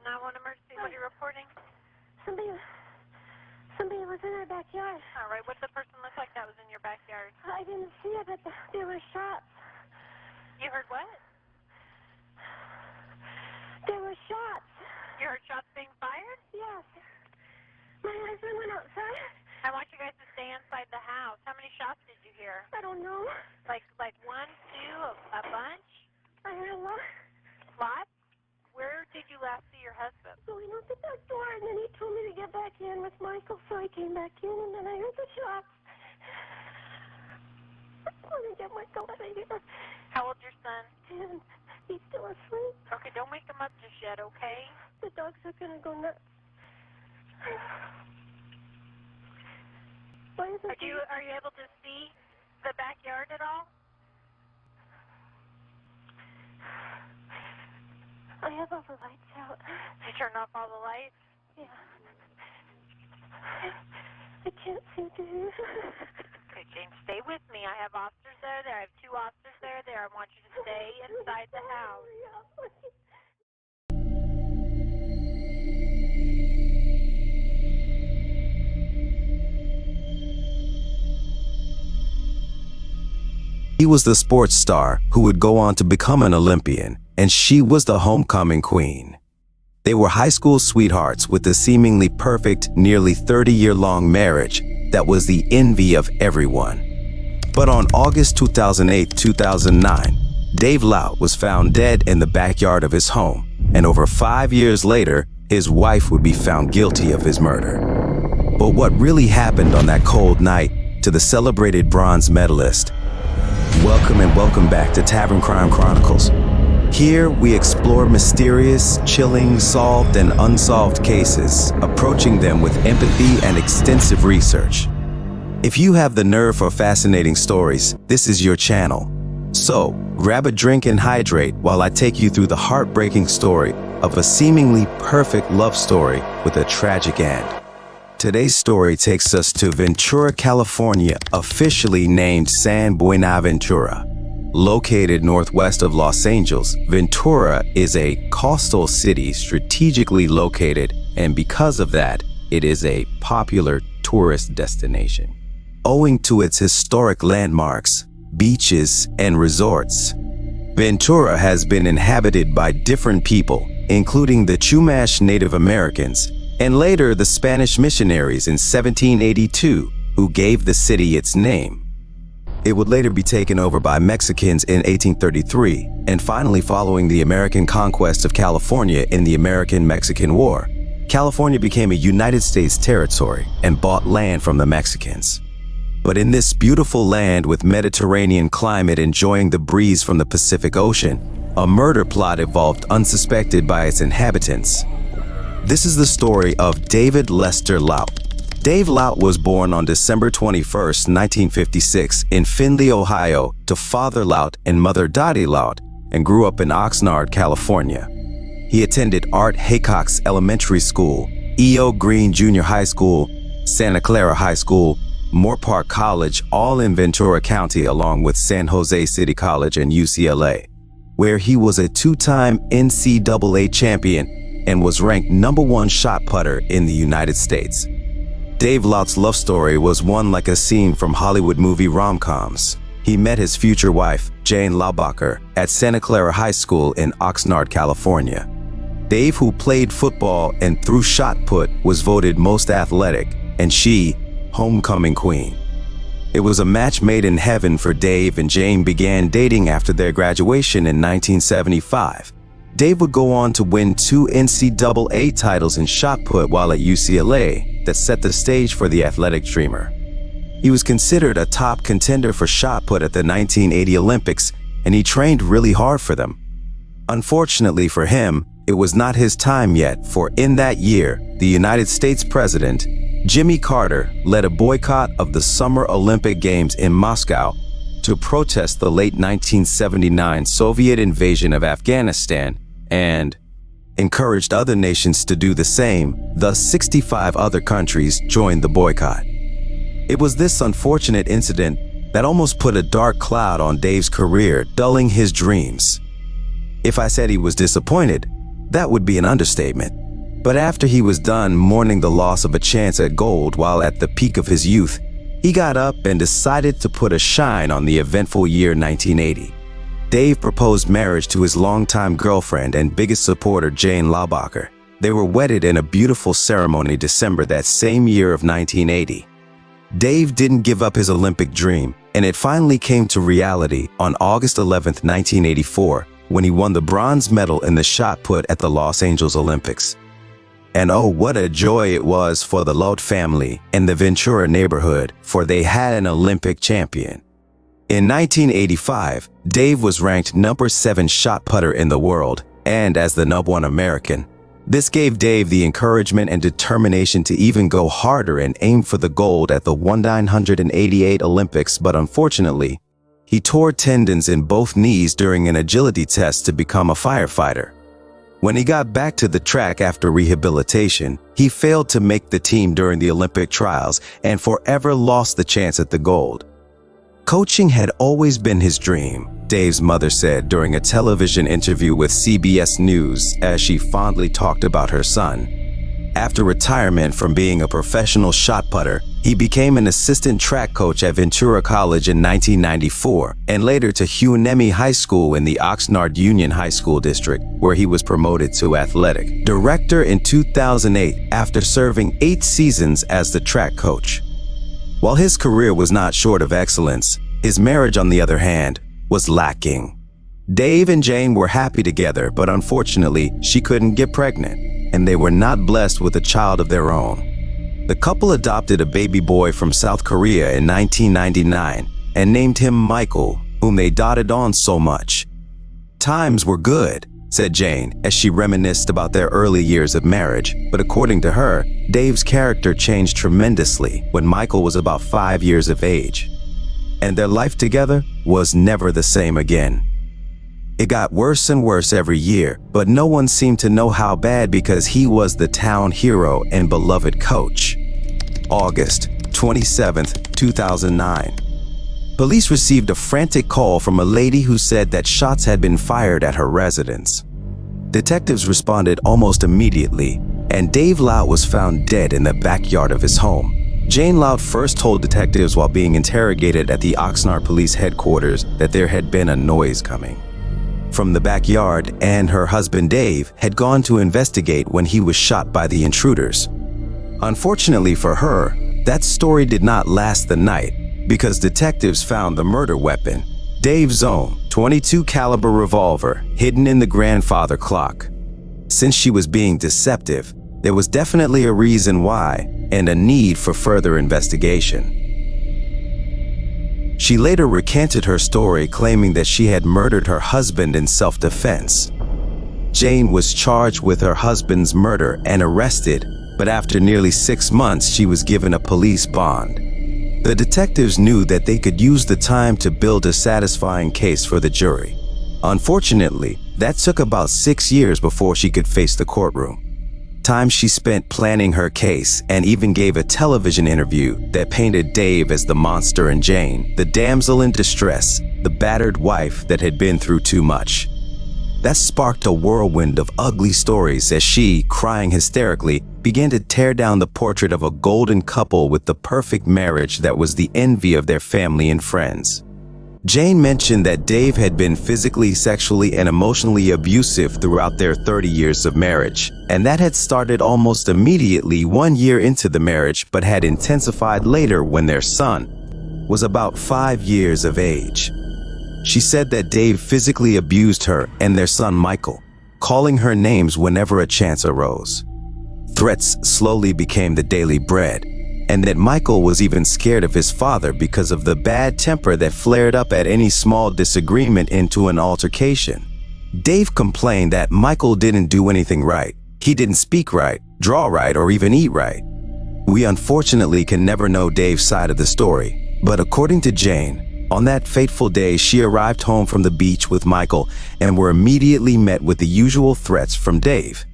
911 emergency. What are you reporting? Somebody was in our backyard. All right. What did the person look like that was in your backyard? I didn't see it, but there were shots. You heard what? There were shots. You heard shots being fired? Yes. My husband went outside. I want you guys to stay inside the house. How many shots did you hear? I don't know. Like one, two, a bunch? I heard a lot. Lots? Where did you last see your husband? Going out the back door, and then he told me to get back in with Michael, so I came back in, and then I heard the shots. Let me get Michael out of here. How old's your son? 10. He's still asleep. Okay, don't wake him up just yet, okay? The dogs are going to go nuts. Are you able to see the backyard at all? I have all the lights out. You turn off all the lights? Yeah. I can't seem to hear. Okay, James, stay with me. I have officers there. I have 2 officers there. I want you to stay inside the house. He was the sports star who would go on to become an Olympian, and she was the homecoming queen. They were high school sweethearts with a seemingly perfect, nearly 30-year-long marriage that was the envy of everyone. But on August 2008-2009, Dave Laut was found dead in the backyard of his home, and over 5 years later, his wife would be found guilty of his murder. But what really happened on that cold night to the celebrated bronze medalist? Welcome back to Tavern Crime Chronicles. Here we explore mysterious, chilling, solved and unsolved cases, approaching them with empathy and extensive research. If you have the nerve for fascinating stories, this is your channel. So, grab a drink and hydrate while I take you through the heartbreaking story of a seemingly perfect love story with a tragic end. Today's story takes us to Ventura, California, officially named San Buenaventura. Located northwest of Los Angeles, Ventura is a coastal city strategically located, and because of that, it is a popular tourist destination. Owing to its historic landmarks, beaches, and resorts, Ventura has been inhabited by different people, including the Chumash Native Americans, and later the Spanish missionaries in 1782, who gave the city its name. It would later be taken over by Mexicans in 1833, and finally following the American conquest of California in the American-Mexican War, California became a United States territory and bought land from the Mexicans. But in this beautiful land with Mediterranean climate enjoying the breeze from the Pacific Ocean, a murder plot evolved unsuspected by its inhabitants. This is the story of David Lester Laut. Dave Laut was born on December 21, 1956 in Findlay, Ohio, to Father Laut and Mother Dottie Laut, and grew up in Oxnard, California. He attended Art Haycox Elementary School, E.O. Green Junior High School, Santa Clara High School, Moore Park College, all in Ventura County, along with San Jose City College and UCLA, where he was a 2-time NCAA champion and was ranked #1 shot putter in the United States. Dave Laut's love story was one like a scene from Hollywood movie rom-coms. He met his future wife, Jane Laubacher, at Santa Clara High School in Oxnard, California. Dave, who played football and threw shot put, was voted most athletic, and she, homecoming queen. It was a match made in heaven for Dave, and Jane began dating after their graduation in 1975. Dave would go on to win 2 NCAA titles in shot put while at UCLA that set the stage for the athletic dreamer. He was considered a top contender for shot put at the 1980 Olympics, and he trained really hard for them. Unfortunately for him, it was not his time yet, for in that year, the United States President, Jimmy Carter, led a boycott of the Summer Olympic Games in Moscow to protest the late 1979 Soviet invasion of Afghanistan and encouraged other nations to do the same. Thus 65 other countries joined the boycott. It was this unfortunate incident that almost put a dark cloud on Dave's career, dulling his dreams. If I said he was disappointed, That would be an understatement. But after he was done mourning the loss of a chance at gold while at the peak of his youth, he got up and decided to put a shine on the eventful year 1980. Dave proposed marriage to his longtime girlfriend and biggest supporter, Jane Laubacher. They were wedded in a beautiful ceremony December that same year of 1980. Dave didn't give up his Olympic dream, and it finally came to reality on August 11, 1984, when he won the bronze medal in the shot put at the Los Angeles Olympics. And oh, what a joy it was for the Laut family in the Ventura neighborhood, for they had an Olympic champion. In 1985, Dave was ranked number 7 shot putter in the world, and as the number 1 American. This gave Dave the encouragement and determination to even go harder and aim for the gold at the 1988 Olympics, but unfortunately, he tore tendons in both knees during an agility test to become a firefighter. When he got back to the track after rehabilitation, he failed to make the team during the Olympic trials and forever lost the chance at the gold. Coaching had always been his dream, Dave's mother said during a television interview with CBS News as she fondly talked about her son. After retirement from being a professional shot putter, he became an assistant track coach at Ventura College in 1994 and later to Hueneme High School in the Oxnard Union High School District, where he was promoted to athletic director in 2008 after serving 8 seasons as the track coach. While his career was not short of excellence, his marriage, on the other hand, was lacking. Dave and Jane were happy together, but unfortunately, she couldn't get pregnant, and they were not blessed with a child of their own. The couple adopted a baby boy from South Korea in 1999 and named him Michael, whom they dotted on so much. "Times were good," said Jane as she reminisced about their early years of marriage, but according to her, Dave's character changed tremendously when Michael was about 5 years of age. And their life together was never the same again. It got worse and worse every year, but no one seemed to know how bad because he was the town hero and beloved coach. August 27, 2009. Police received a frantic call from a lady who said that shots had been fired at her residence. Detectives responded almost immediately, and Dave Laut was found dead in the backyard of his home. Jane Laut first told detectives while being interrogated at the Oxnard police headquarters that there had been a noise coming from the backyard, and her husband Dave had gone to investigate when he was shot by the intruders. Unfortunately for her, that story did not last the night because detectives found the murder weapon, Dave's own .22 caliber revolver, hidden in the grandfather clock. Since she was being deceptive, there was definitely a reason why and a need for further investigation. She later recanted her story, claiming that she had murdered her husband in self-defense. Jane was charged with her husband's murder and arrested, but after nearly 6 months, she was given a police bond. The detectives knew that they could use the time to build a satisfying case for the jury. Unfortunately, that took about 6 years before she could face the courtroom. Time she spent planning her case, and even gave a television interview that painted Dave as the monster and Jane, the damsel in distress, the battered wife that had been through too much. That sparked a whirlwind of ugly stories as she, crying hysterically, began to tear down the portrait of a golden couple with the perfect marriage that was the envy of their family and friends. Jane mentioned that Dave had been physically, sexually, and emotionally abusive throughout their 30 years of marriage, and that had started almost immediately 1 year into the marriage but had intensified later when their son was about 5 years of age. She said that Dave physically abused her and their son Michael, calling her names whenever a chance arose. Threats slowly became the daily bread, and that Michael was even scared of his father because of the bad temper that flared up at any small disagreement into an altercation. Dave complained that Michael didn't do anything right. He didn't speak right, draw right, or even eat right. We unfortunately can never know Dave's side of the story, but according to Jane, on that fateful day she arrived home from the beach with Michael and were immediately met with the usual threats from Dave.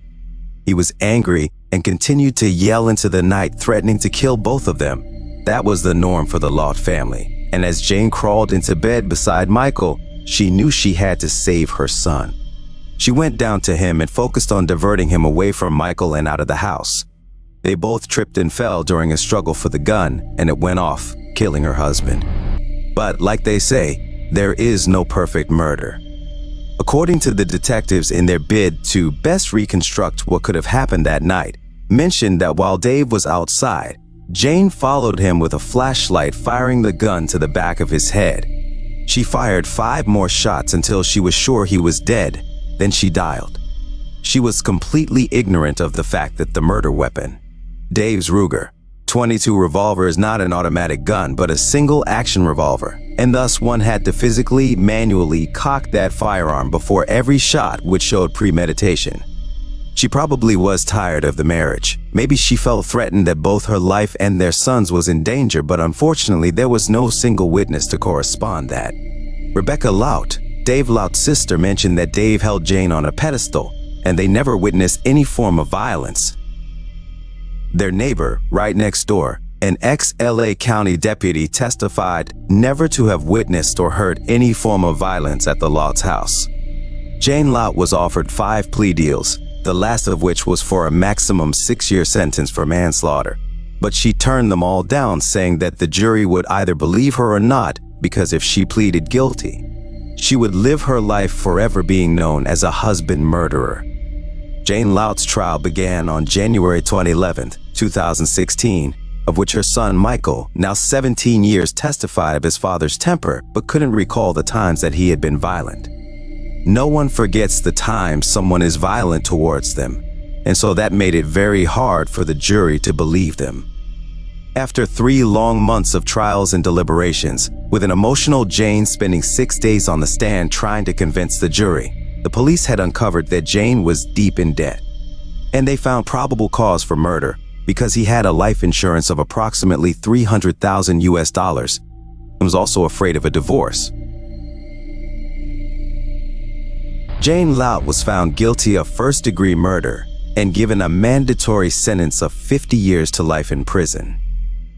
He was angry and continued to yell into the night, threatening to kill both of them. That was the norm for the Laut family, and as Jane crawled into bed beside Michael, she knew she had to save her son. She went down to him and focused on diverting him away from Michael and out of the house. They both tripped and fell during a struggle for the gun, and it went off, killing her husband. But like they say, there is no perfect murder. According to the detectives, in their bid to best reconstruct what could have happened that night, mentioned that while Dave was outside, Jane followed him with a flashlight, firing the gun to the back of his head. She fired 5 more shots until she was sure he was dead, then she dialed. She was completely ignorant of the fact that the murder weapon, Dave's Ruger .22 revolver, is not an automatic gun but a single-action revolver, and thus one had to physically, manually cock that firearm before every shot, which showed premeditation. She probably was tired of the marriage. Maybe she felt threatened that both her life and their sons was in danger, but unfortunately there was no single witness to correspond that. Rebecca Laut, Dave Laut's sister, mentioned that Dave held Jane on a pedestal, and they never witnessed any form of violence. Their neighbor, right next door, an ex-LA County deputy, testified never to have witnessed or heard any form of violence at the Laut's house. Jane Laut was offered 5 plea deals, the last of which was for a maximum 6-year sentence for manslaughter. But she turned them all down, saying that the jury would either believe her or not, because if she pleaded guilty, she would live her life forever being known as a husband murderer. Jane Laut's trial began on January 11, 2016, of which her son Michael, now 17 years, testified of his father's temper but couldn't recall the times that he had been violent. No one forgets the time someone is violent towards them, and so that made it very hard for the jury to believe them. After 3 long months of trials and deliberations, with an emotional Jane spending 6 days on the stand trying to convince the jury, the police had uncovered that Jane was deep in debt. And they found probable cause for murder because he had a life insurance of approximately $300,000 and was also afraid of a divorce. Jane Laut was found guilty of first-degree murder and given a mandatory sentence of 50 years to life in prison.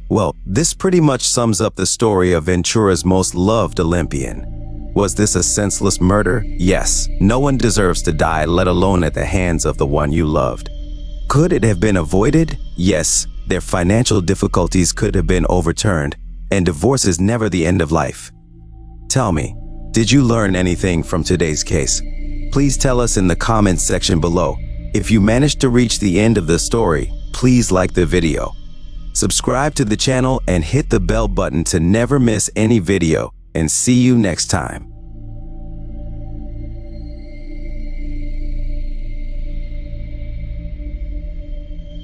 Well, this pretty much sums up the story of Ventura's most loved Olympian. Was this a senseless murder? Yes. No one deserves to die, let alone at the hands of the one you loved. Could it have been avoided? Yes. Their financial difficulties could have been overturned, and divorce is never the end of life. Tell me, did you learn anything from today's case? Please tell us in the comments section below. If you managed to reach the end of the story, please like the video. Subscribe to the channel and hit the bell button to never miss any video, and see you next time.